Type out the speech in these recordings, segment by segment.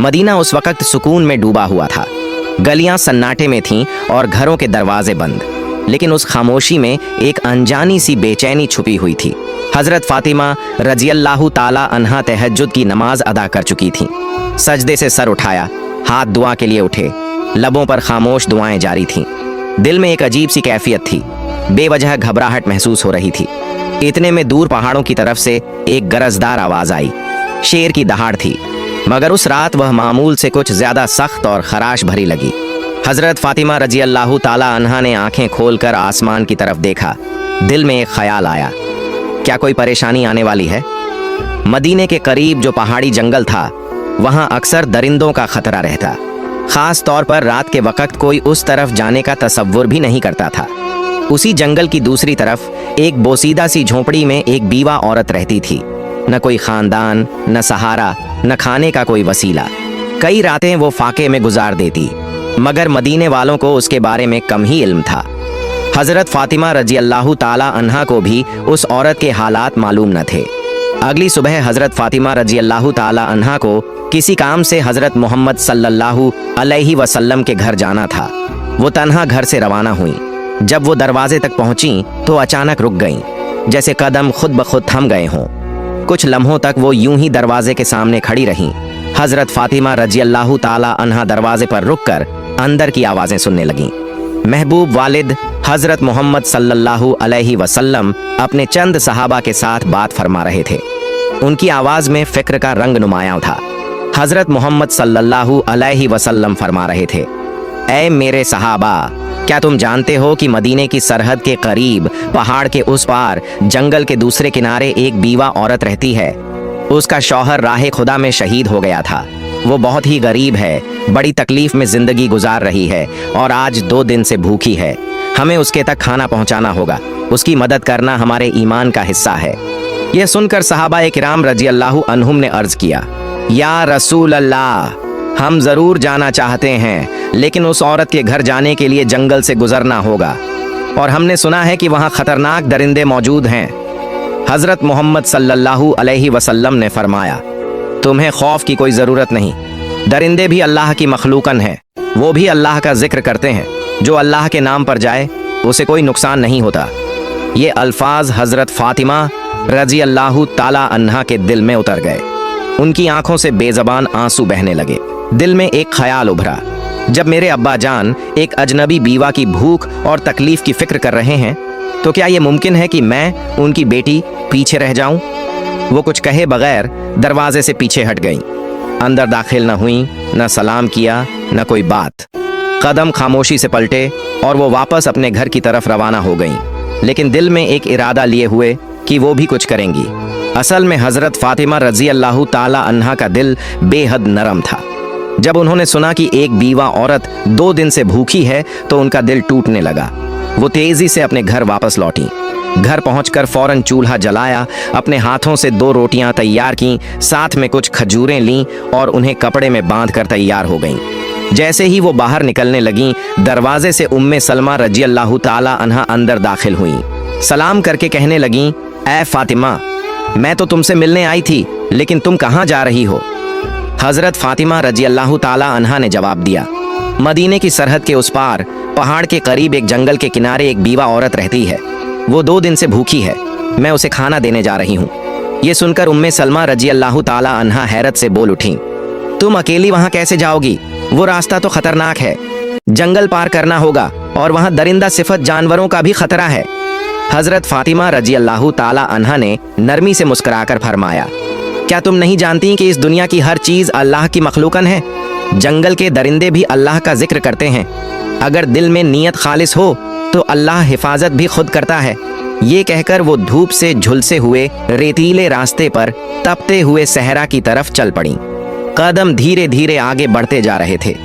Medina उस वक्त सुकून में डूबा हुआ था। गलियां सन्नाटे में थीं और घरों के दरवाजे बंद, लेकिन उस खामोशी में एक अनजानी सी बेचैनी छुपी हुई थी। हजरत फातिमा रजियल्लाहु ताला अन्हा तहज्जुद की नमाज अदा कर चुकी थीं। सजदे से सर उठाया, हाथ दुआ के लिए उठे, लबों पर खामोश दुआएं जारी थीं। दिल में एक अजीब सी कैफियत थी, बेवजह घबराहट महसूस हो रही थी। इतने में दूर पहाड़ों की तरफ से एक गरजदार आवाज आई। शेर की दहाड़ थी, मगर उस रात वह मामूल से कुछ ज्यादा सख्त और खराश भरी लगी। हजरत फातिमा रजियल्लाहु ताला अन्हा ने आंखें खोलकर आसमान की तरफ देखा। दिल में एक ख्याल आया, क्या कोई परेशानी आने वाली है? मदीने के करीब जो पहाड़ी जंगल था, वहां अक्सर दरिंदों का खतरा रहता। खास तौर पर रात के वक्त कोई उस तरफ जाने का तसव्वुर भी नहीं करता था। उसी जंगल की दूसरी तरफ एक बोसीदा सी झोपड़ी में एक बीवा औरत रहती थी। न कोई खानदान, न सहारा, न खाने का कोई वसीला। कई रातें वो फाके में गुजार देती, मगर मदीने वालों को उसके बारे में कम ही इल्म था। हजरत फातिमा रजियल्लाहु ताला अन्हा को भी उस औरत के हालात मालूम न थे। अगली सुबह हजरत फातिमा रजियल्लाहु ताला अन्हा को किसी काम से हजरत मोहम्मद सल्लल्लाहु अलैहि वसल्लम के घर जाना था। वो तन्हा घर से रवाना हुई। जब वो दरवाजे तक पहुंची तो अचानक रुक गईं, जैसे कदम खुद ब खुद थम गए हों। कुछ लम्हों तक वो यूं ही दरवाजे के सामने खड़ी रहीं। हजरत फातिमा रजियल्लाहु ताला अन्हा दरवाजे पर रुककर अंदर की आवाजें सुनने लगीं। महबूब वालिद हजरत मोहम्मद सल्लल्लाहु अलैहि वसल्लम अपने चंद सहाबा के साथ बात फरमा रहे थे। उनकी आवाज में फिक्र का रंग नुमायां था। हजरत मोहम्मद सल्लल्लाहु अलैहि वसल्लम फरमा रहे थे, ऐ मेरे सहाबा, क्या तुम जानते हो कि मदीने की सरहद के करीब पहाड़ के उस पार जंगल के दूसरे किनारे एक बीवा औरत रहती है। उसका शौहर राह खुदा में शहीद हो गया था। वो बहुत ही गरीब है, बड़ी तकलीफ में जिंदगी गुजार रही है और आज 2 दिन से भूखी है। हमें उसके तक खाना पहुंचाना होगा। उसकी मदद करना हमारे ईमान का हिस्सा है। यह सुनकर सहाबा किराम रजियल्लाहु अन्हुम ने अर्ज किया, या रसूल अल्लाह, हम जरूर जाना चाहते हैं, लेकिन उस औरत के घर जाने के लिए जंगल से गुजरना होगा और हमने सुना है कि वहां खतरनाक दरिंदे मौजूद हैं। हजरत मोहम्मद सल्लल्लाहु अलैहि वसल्लम ने फरमाया, तुम्हें खौफ की कोई जरूरत नहीं। दरिंदे भी अल्लाह की मखलूकन हैं, वो भी अल्लाह का जिक्र करते हैं। जो अल्लाह के नाम पर जाए उसे कोई नुकसान नहीं होता। ये अल्फाज हजरत फातिमा रजियल्लाहु ताला अन्हा के दिल में उतर गए। उनकी आंखों से बेजबान आंसू बहने लगे। दिल में एक ख्याल उभरा, जब मेरे अब्बा जान एक अजनबी बीवा की भूख और तकलीफ की फिक्र कर रहे हैं, तो क्या ये मुमकिन है कि मैं उनकी बेटी पीछे रह जाऊं? वो कुछ कहे बगैर दरवाजे से पीछे हट गईं। अंदर दाखिल न हुई, न सलाम किया, न कोई बात। कदम खामोशी से पलटे और वो वापस अपने घर की तरफ रवाना हो गईं, लेकिन दिल में एक इरादा लिए हुए कि वो भी कुछ करेंगी। असल में हजरत फातिमा रजियल्लाहु ताला अन्हा का दिल बेहद नरम था। जब उन्होंने सुना कि एक बीवा औरत 2 दिन से भूखी है तो उनका दिल टूटने लगा। वो तेजी से अपने घर वापस लौटी। घर पहुंचकर फौरन चूल्हा जलाया, अपने हाथों से 2 रोटियां तैयार की, साथ में कुछ खजूरें लीं और उन्हें कपड़े में बांधकर तैयार हो गईं। जैसे ही वो बाहर निकलने लगीं, दरवाजे से उम्मे सलमा रजियल्लाहु ताला अन्हा अंदर दाखिल हुईं। सलाम करके कहने लगीं, ऐ फातिमा, मैं तो तुमसे मिलने आई थी, लेकिन तुम कहाँ जा रही हो? हजरत फातिमा रजियल्लाहु ताला अन्हा ने जवाब दिया, मदीने की सरहद के उस पार पहाड़ के करीब एक जंगल के किनारे एक बीवा औरत रहती है। वो 2 दिन से भूखी है, मैं उसे खाना देने जा रही हूँ। ये सुनकर उम्मे सलमा रजियल्लाहु ताला अन्हा हैरत से बोल उठी, तुम अकेली वहाँ कैसे जाओगी? वो रास्ता तो खतरनाक है, जंगल पार करना होगा और वहाँ दरिंदा सिफत जानवरों का भी खतरा है। हजरत फातिमा रजियल्लाहु ताला अन्हा ने नरमी से मुस्कुराकर फरमाया, क्या तुम नहीं जानती कि इस दुनिया की हर चीज अल्लाह की मखलूकन है? जंगल के दरिंदे भी अल्लाह का जिक्र करते हैं। अगर दिल में नीयत खालिस हो तो अल्लाह हिफाजत भी खुद करता है। ये कहकर वो धूप से झुलसे हुए रेतीले रास्ते पर तपते हुए सहरा की तरफ चल पड़ी। कदम धीरे धीरे आगे बढ़ते जा रहे थे।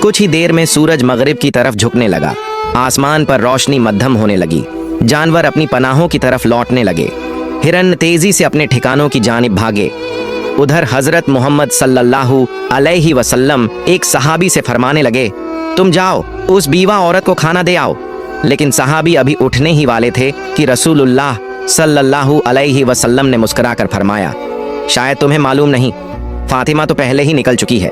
कुछ ही देर में सूरज मगरिब की तरफ झुकने लगा। आसमान पर रोशनी मध्यम होने लगी। जानवर अपनी पनाहों की तरफ लौटने लगे। हिरन तेजी से अपने ठिकानों की जानिब भागे। उधर हजरत मोहम्मद सल्लल्लाहु अलैहि वसल्लम एक सहाबी से फरमाने लगे, तुम जाओ उस बीवा औरत को खाना दे आओ। लेकिन सहाबी अभी उठने ही वाले थे कि रसूलुल्लाह सल्लल्लाहु अलैहि वसल्लम ने मुस्कुराकर फरमाया, शायद तुम्हें मालूम नहीं, फातिमा तो पहले ही निकल चुकी है।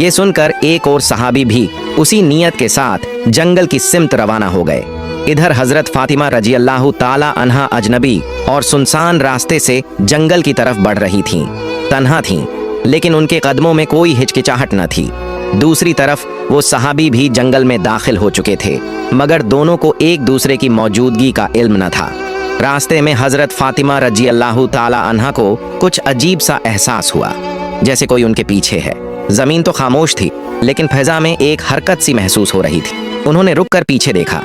ये सुनकर एक और सहाबी भी उसी नीयत के साथ जंगल की सिमत रवाना हो गए। इधर हजरत फातिमा रजी अल्लाह ताला अन्हा अजनबी और सुनसान रास्ते से जंगल की तरफ बढ़ रही थीं। तन्हा थीं, लेकिन उनके कदमों में कोई हिचकिचाहट न थी। दूसरी तरफ वो सहाबी भी जंगल में दाखिल हो चुके थे, मगर दोनों को एक दूसरे की मौजूदगी का इल्म न था। रास्ते में हजरत फातिमा रजी अल्लाह ताला अन्हा को कुछ अजीब सा एहसास हुआ, जैसे कोई उनके पीछे है। जमीन तो खामोश थी, लेकिन फिजा में एक हरकत सी महसूस हो रही थी। उन्होंने रुककर पीछे देखा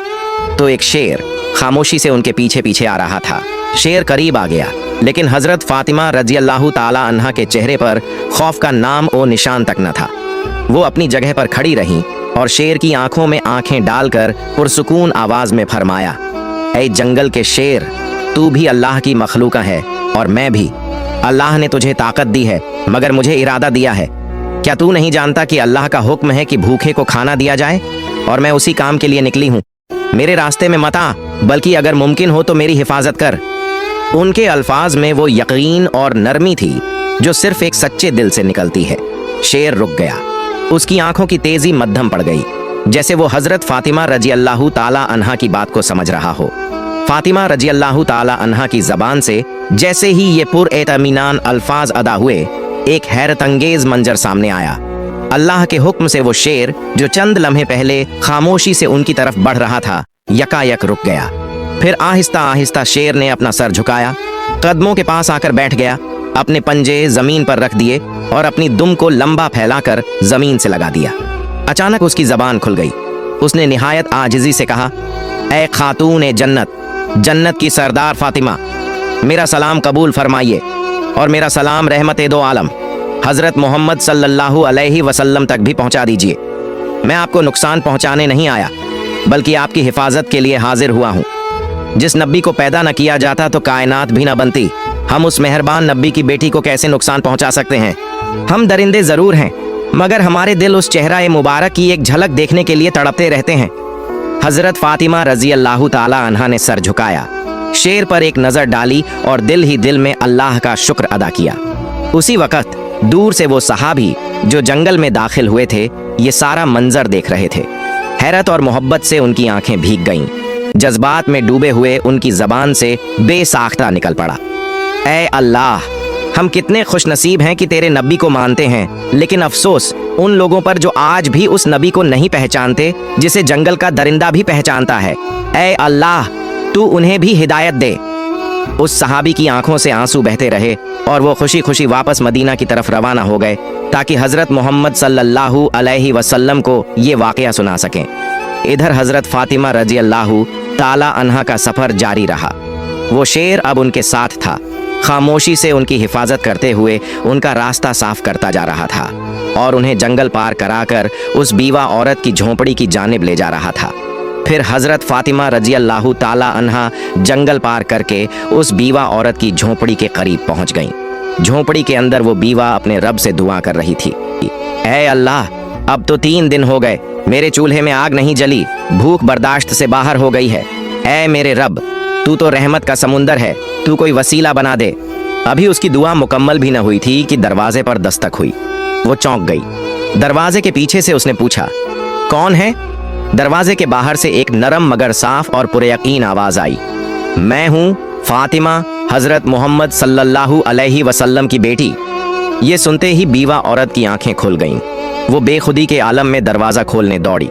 तो एक शेर खामोशी से उनके पीछे पीछे आ रहा था। शेर करीब आ गया, लेकिन हजरत फातिमा रजी अल्लाह ताला अन्हा के चेहरे पर खौफ का नाम और निशान तक न था। वो अपनी जगह पर खड़ी रहीं और शेर की आंखों में आंखें डालकर पुरसुकून आवाज में फरमाया, ऐ जंगल के शेर, तू भी अल्लाह की मखलूका है और मैं भी। अल्लाह ने तुझे ताकत दी है, मगर मुझे इरादा दिया है। क्या तू नहीं जानता कि अल्लाह का हुक्म है कि भूखे को खाना दिया जाए, और मैं उसी काम के लिए निकली हूँ। मेरे रास्ते में मत आ, बल्कि अगर मुमकिन हो तो मेरी हिफाजत कर। उनके अल्फाज में वो यकीन और नरमी थी जो सिर्फ एक सच्चे दिल से निकलती है। शेर रुक गया, उसकी आंखों की तेजी मध्यम पड़ गई, जैसे वो हजरत फातिमा रजी अल्लाह ताला अन्हा की बात को समझ रहा हो। फातिमा रजी अल्लाह ताला अन्हा की जबान से जैसे ही ये पुरएतमीनान अल्फाज अदा हुए, एक हैरत अंगेज मंजर सामने आया। अल्लाह के हुक्म से वो शेर जो चंद लम्हे पहले खामोशी से उनकी तरफ बढ़ रहा था, यकायक रुक गया। फिर आहिस्ता आहिस्ता शेर ने अपना सर झुकाया, कदमों के पास आकर बैठ गया, अपने पंजे जमीन पर रख दिए और अपनी दुम को लंबा फैलाकर जमीन से लगा दिया। अचानक उसकी जबान खुल गई। उसने निहायत आजिजी से कहा, ऐ खातून जन्नत, जन्नत की सरदार फातिमा, मेरा सलाम कबूल फरमाइए और मेरा सलाम रहमत दो आलम हजरत मोहम्मद सल्लल्लाहु अलैहि वसल्लम तक भी पहुंचा दीजिए। मैं आपको नुकसान पहुंचाने नहीं आया, बल्कि आपकी हिफाजत के लिए हाजिर हुआ हूं। जिस नबी को पैदा न किया जाता तो कायनात भी न बनती। हम उस मेहरबान नबी की बेटी को कैसे नुकसान पहुंचा सकते हैं? हम दरिंदे जरूर हैं, मगर हमारे दिल उस चेहरा मुबारक की एक झलक देखने के लिए तड़पते रहते हैं। हजरत फातिमा रजी अल्लाह ताला अन्हा ने सर झुकाया, शेर पर एक नजर डाली और दिल ही दिल में अल्लाह का शुक्र अदा किया। उसी वक्त दूर से वो सहाबी जो जंगल में दाखिल हुए थे, ये सारा मंजर देख रहे थे। हैरत और मोहब्बत से उनकी आंखें भीग गईं। जज्बात में डूबे हुए उनकी जबान से बेसाख्ता निकल पड़ा, ऐ अल्लाह, हम कितने खुशनसीब हैं कि तेरे नबी को मानते हैं, लेकिन अफसोस उन लोगों पर जो आज भी उस नबी को नहीं पहचानते जिसे जंगल का दरिंदा भी पहचानता है। ऐ अल्लाह, तू उन्हें भी हिदायत दे। उस सहाबी की आंखों से आंसू बहते रहे और वो खुशी खुशी वापस मदीना की तरफ रवाना हो गए, ताकि हजरत मोहम्मद सल्लल्लाहु अलैहि वसल्लम को ये वाकया सुना सकें। इधर हजरत फातिमा रजी अल्लाह ताला अन्हा का सफर जारी रहा। वो शेर अब उनके साथ था, खामोशी से उनकी हिफाजत करते हुए उनका रास्ता साफ करता जा रहा था और उन्हें जंगल पार कराकर उस बीवा औरत की झोंपड़ी की जानिब ले जा रहा था। फिर हजरत फातिमा रजी अल्लाह ताला अन्हा जंगल पार करके उस बीवा औरत की झोंपड़ी के करीब पहुंच गईं। झोंपड़ी के अंदर वो बीवा अपने रब से दुआ कर रही थी, ऐ अल्लाह, अब तो 3 दिन हो गए, मेरे चूल्हे में आग नहीं जली, भूख बर्दाश्त से बाहर हो गई है। ऐ मेरे रब, तू तो रहमत का समुंदर है, तू कोई वसीला बना दे। अभी उसकी दुआ मुकम्मल भी न हुई थी कि दरवाजे पर दस्तक हुई। वो चौंक गई। दरवाजे के पीछे से उसने पूछा, कौन है? दरवाजे के बाहर से एक नरम मगर साफ और पुरयकीन आवाज आई, मैं हूँ फातिमा, हजरत मोहम्मद सल्लल्लाहु अलैहि वसल्लम की बेटी। ये सुनते ही बीवा औरत की आंखें खुल गईं। वो बेखुदी के आलम में दरवाजा खोलने दौड़ी।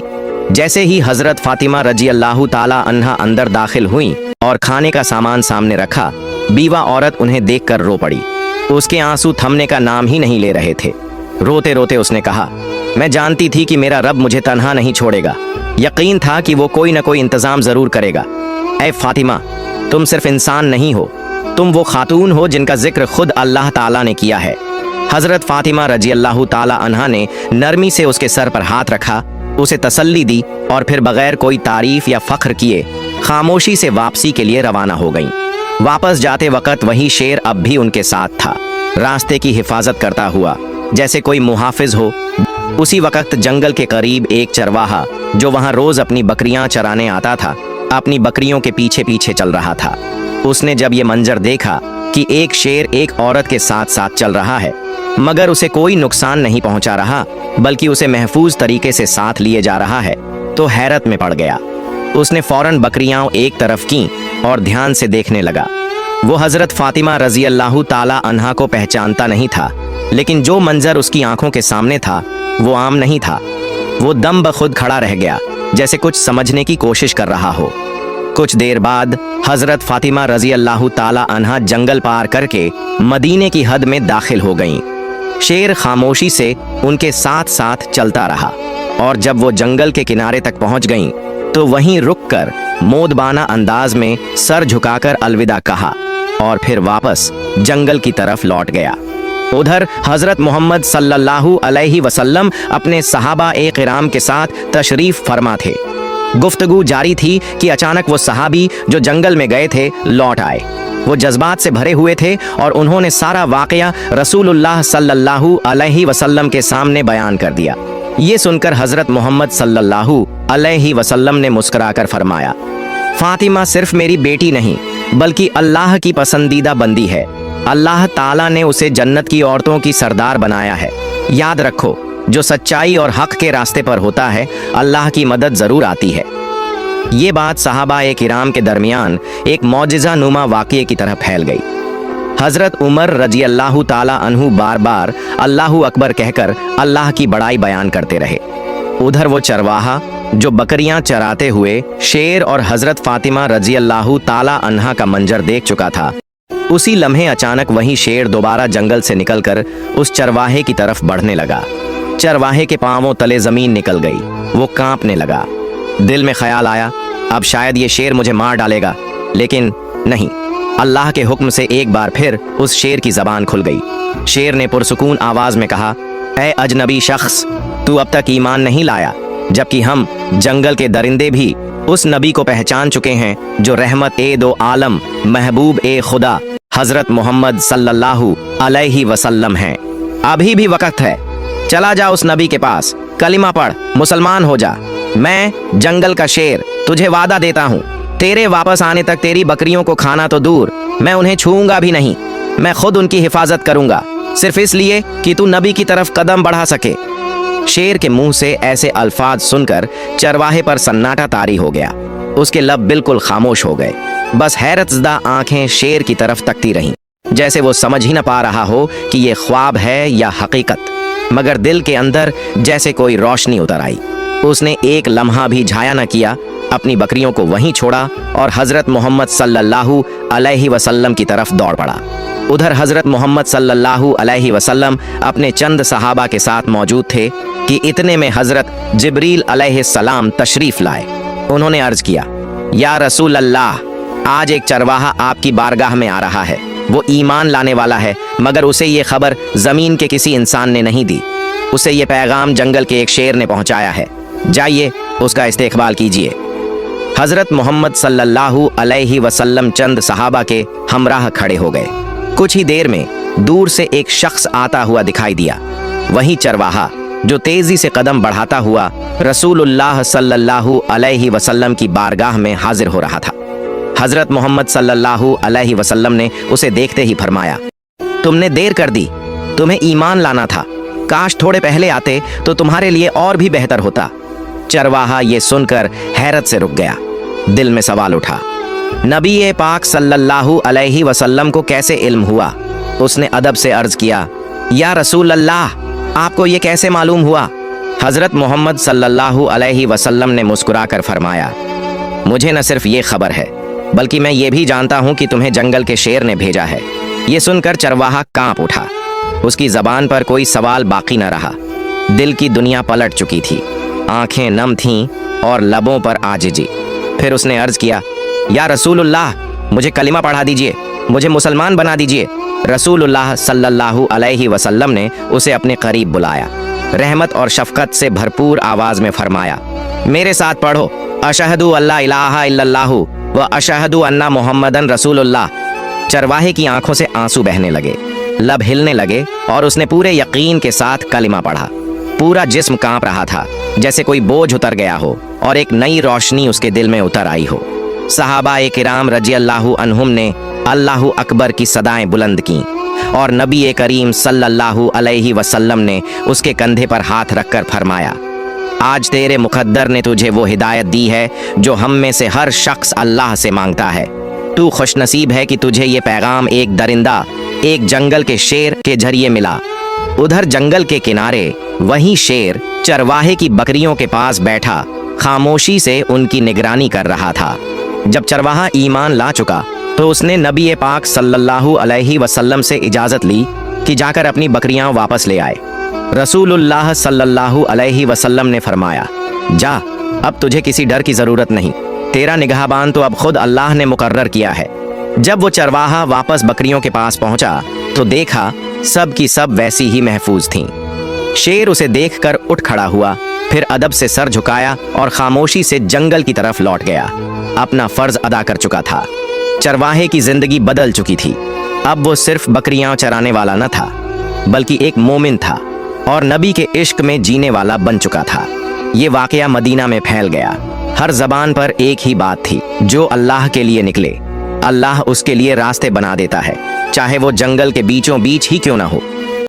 जैसे ही हजरत फातिमा रजी अल्लाह ताला अन्हा अंदर दाखिल हुई और खाने का सामान सामने रखा, बीवा औरत उन्हें देखकर रो पड़ी। उसके आंसू थमने का नाम ही नहीं ले रहे थे। रोते रोते उसने कहा, मैं जानती थी कि मेरा रब मुझे तन्हा नहीं छोड़ेगा। यकीन था कि वो कोई न कोई इंतजाम जरूर करेगा। ऐ फातिमा, तुम सिर्फ इंसान नहीं हो, तुम वो खातून हो जिनका जिक्र खुद अल्लाह ताला ने किया है। हजरत फातिमा रजी अल्लाह ताला अन्हा ने नरमी से उसके सर पर हाथ रखा, उसे तसल्ली दी और फिर बगैर कोई तारीफ या फख्र किए खामोशी से वापसी के लिए रवाना हो गईं। वापस जाते वक्त वही शेर अब भी उनके साथ था, रास्ते की हिफाजत करता हुआ, जैसे कोई मुहाफिज हो। उसी वक्त जंगल के करीब एक चरवाहा जो वहां रोज अपनी बकरियां चराने आता था, अपनी बकरियों के पीछे पीछे चल रहा था। उसने जब ये मंजर देखा कि एक शेर एक औरत के साथ साथ चल रहा है, मगर उसे कोई नुकसान नहीं पहुंचा रहा, बल्कि उसे महफूज तरीके से साथ लिए जा रहा है, तो हैरत में पड़ गया। उसने फौरन बकरियां एक तरफ की और ध्यान से देखने लगा। वो हजरत फातिमा रजी अल्लाह ताला अन्हा को पहचानता नहीं था, लेकिन जो मंजर उसकी आंखों के सामने था वो आम नहीं था। वो दम बखुद खड़ा रह गया, जैसे कुछ समझने की कोशिश कर रहा हो। कुछ देर बाद हजरत फातिमा रजी अल्लाह ताला अन्हा जंगल पार करके मदीने की हद में दाखिल हो गईं। शेर खामोशी से उनके साथ साथ चलता रहा, और जब वो जंगल के किनारे तक पहुंच गईं, तो वहीं रुककर मोदबाना अंदाज में सर झुकाकर अलविदा कहा और फिर वापस जंगल की तरफ लौट गया। उधर हजरत मोहम्मद सल्लल्लाहु अलैहि वसल्लम अपने सहाबा ए किराम के साथ तशरीफ फरमा थे। गुफ्तगू जारी थी कि अचानक वो सहाबी जो जंगल में गए थे लौट आए। वो जज्बात से भरे हुए थे और उन्होंने सारा वाकया रसूलुल्लाह सल्लल्लाहु अलैहि वसल्लम के सामने बयान कर दिया। ये सुनकर हजरत मोहम्मद सल्लल्लाहु अलैहि वसल्लम ने मुस्कुराकर फरमाया, फातिमा सिर्फ मेरी बेटी नहीं, बल्कि अल्लाह की पसंदीदा बंदी है। अल्लाह ताला ने उसे जन्नत की औरतों की सरदार बनाया है। याद रखो, जो सच्चाई और हक के रास्ते पर होता है, अल्लाह की मदद जरूर आती है। ये बात सहाबा ए किराम के दरमियान एक मौजिज़ा नुमा वाक़ये की तरह फैल गई। हजरत उमर रजी अल्लाह ताला अन्हु बार बार अल्लाहु अकबर कहकर अल्लाह की बड़ाई बयान करते रहे। उधर वो चरवाहा जो बकरियां चराते हुए शेर और हजरत फातिमा रजी अल्लाह ताला अन्हा का मंजर देख चुका था, उसी लम्हे अचानक वही शेर दोबारा जंगल से निकलकर उस चरवाहे की तरफ बढ़ने लगा। चरवाहे के पांवों तले जमीन निकल गई। वो कांपने लगा। दिल में ख्याल आया, अब शायद ये शेर मुझे मार डालेगा, लेकिन नहीं। अल्लाह के हुक्म से एक बार फिर उस शेर की जबान खुल गई। शेर ने पुरसुकून आवाज में कहा, ऐ अजनबी शख्स, तू अब तक ईमान नहीं लाया, जबकि हम जंगल के दरिंदे भी उस नबी को पहचान चुके हैं जो रहमत ए दो आलम महबूब ए खुदा हजरत मोहम्मद सल्लल्लाहु अलैहि वसल्लम हैं। अभी भी वक्त है, चला जा उस नबी के पास, कलिमा पढ़, मुसलमान हो जा। मैं जंगल का शेर तुझे वादा देता हूँ, तेरे वापस आने तक तेरी बकरियों को खाना तो दूर, मैं उन्हें छूऊंगा भी नहीं। मैं खुद उनकी हिफाजत करूंगा, सिर्फ इसलिए कि तू नबी की तरफ कदम बढ़ा सके। शेर के मुंह से ऐसे अल्फाज सुनकर चरवाहे पर सन्नाटा तारी हो गया। उसके लब बिल्कुल खामोश हो गए। बस हैरतज़दा आंखें शेर की तरफ तकती रहीं, जैसे वो समझ ही न पा रहा हो कि ये ख्वाब है या हकीकत। मगर दिल के अंदर जैसे कोई रोशनी उतर आई। उसने एक लम्हा भी झाया न किया, अपनी बकरियों को वहीं छोड़ा और हजरत मोहम्मद सल्लल्लाहु अलैहि वसल्लम की तरफ दौड़ पड़ा। उधर हजरत मोहम्मद सल्लल्लाहु अलैहि वसल्लम अपने चंद सहाबा के साथ मौजूद थे कि इतने में हजरत जिब्रील अलैहिस्सलाम तशरीफ लाए। उन्होंने अर्ज किया, या रसूल अल्लाह, आज एक चरवाहा आपकी बारगाह में आ रहा है। वो ईमान लाने वाला है, मगर उसे ये खबर जमीन के किसी इंसान ने नहीं दी। उसे ये पैगाम जंगल के एक शेर ने पहुंचाया है। जाइए उसका इस्तेकबाल कीजिए। हजरत मोहम्मद सल्लल्लाहु अलैहि वसल्लम चंद सहाबा के हमराह खड़े हो गए। कुछ ही देर में दूर से एक शख्स आता हुआ दिखाई दिया। वही चरवाहा जो तेजी से कदम बढ़ाता हुआ रसूलुल्लाह सल्लल्लाहु अलैहि वसल्लम की बारगाह में हाजिर हो रहा था। हजरत मोहम्मद सल्लल्लाहु अलैहि वसल्लम ने उसे देखते ही फरमाया, तुमने देर कर दी, तुम्हें ईमान लाना था। काश थोड़े पहले आते तो तुम्हारे लिए और भी बेहतर होता। चरवाहा ये सुनकर हैरत से रुक गया। दिल में सवाल उठा, नबी ए पाक सल्लल्लाहु अलैहि वसल्लम को कैसे इल्म हुआ? उसने अदब से अर्ज किया, या रसूल अल्लाह, आपको ये कैसे मालूम हुआ? हजरत मोहम्मद सल्लल्लाहु अलैहि वसल्लम ने मुस्कुराकर फरमाया, मुझे न सिर्फ ये खबर है, बल्कि मैं ये भी जानता हूँ कि तुम्हें जंगल के शेर ने भेजा है। ये सुनकर चरवाहा कांप उठा। उसकी जबान पर कोई सवाल बाकी न रहा। दिल की दुनिया पलट चुकी थी, आंखें नम थीं और लबों पर आजिजी। फिर उसने अर्ज किया, या रसूलुल्लाह, मुझे कलिमा पढ़ा दीजिए, मुझे मुसलमान बना दीजिए। रसूलुल्लाह सल्लल्लाहु अलैहि वसल्लम ने उसे अपने करीब बुलाया। रहमत और शफकत से भरपूर आवाज में फरमाया, मेरे साथ पढ़ो, अशहदु अल्ला इलाहा इल्लल्लाहु व अशहदु अन्ना मोहम्मदन रसूलुल्लाह। चरवाहे की आंखों से आंसू बहने लगे, लब हिलने लगे और उसने पूरे यकीन के साथ कलिमा पढ़ा। पूरा जिस्म कांप रहा था, जैसे कोई बोझ उतर गया हो और एक नई रोशनी उसके दिल में उतर आई हो। सहाबा ए किराम रजी अल्लाहु अन्हुम ने अल्लाहु अकबर की सदाएं बुलंद की और नबी करीम सल्लल्लाहु अलैहि वसल्लम ने उसके कंधे पर हाथ रखकर फरमाया, आज तेरे मुकद्दर ने तुझे वो हिदायत दी है जो हम में से हर शख्स अल्लाह से मांगता है। तू खुशनसीब है कि तुझे ये पैगाम एक दरिंदा, एक जंगल के शेर के जरिए मिला। उधर जंगल के किनारे वही शेर चरवाहे की बकरियों के पास बैठा खामोशी से उनकी निगरानी कर रहा था। जब चरवाहा ईमान ला चुका तो उसने नबी पाक सल्लल्लाहु अलैहि वसल्लम से इजाज़त ली कि जाकर अपनी बकरियां वापस ले आए। रसूलुल्लाह सल्लल्लाहु अलैहि वसल्लम ने फरमाया, जा, अब तुझे किसी डर की ज़रूरत नहीं, तेरा निगहबान तो अब खुद अल्लाह ने मुकर्रर किया है। जब वो चरवाहा वापस बकरियों के पास पहुंचा तो देखा सब की सब वैसी ही महफूज थीं। शेर उसे देखकर उठ खड़ा हुआ, फिर अदब से सर झुकाया और खामोशी से जंगल की तरफ लौट गया। अपना फर्ज अदा कर चुका था। चरवाहे की जिंदगी बदल चुकी थी। अब वो सिर्फ बकरियां चराने वाला न था, बल्कि एक मोमिन था और नबी के इश्क में जीने वाला बन चुका था। ये वाकया मदीना में फैल गया। हर जबान पर एक ही बात थी, जो अल्लाह के लिए निकले, अल्लाह उसके लिए रास्ते बना देता है, चाहे वो जंगल के बीचों बीच ही क्यों ना हो।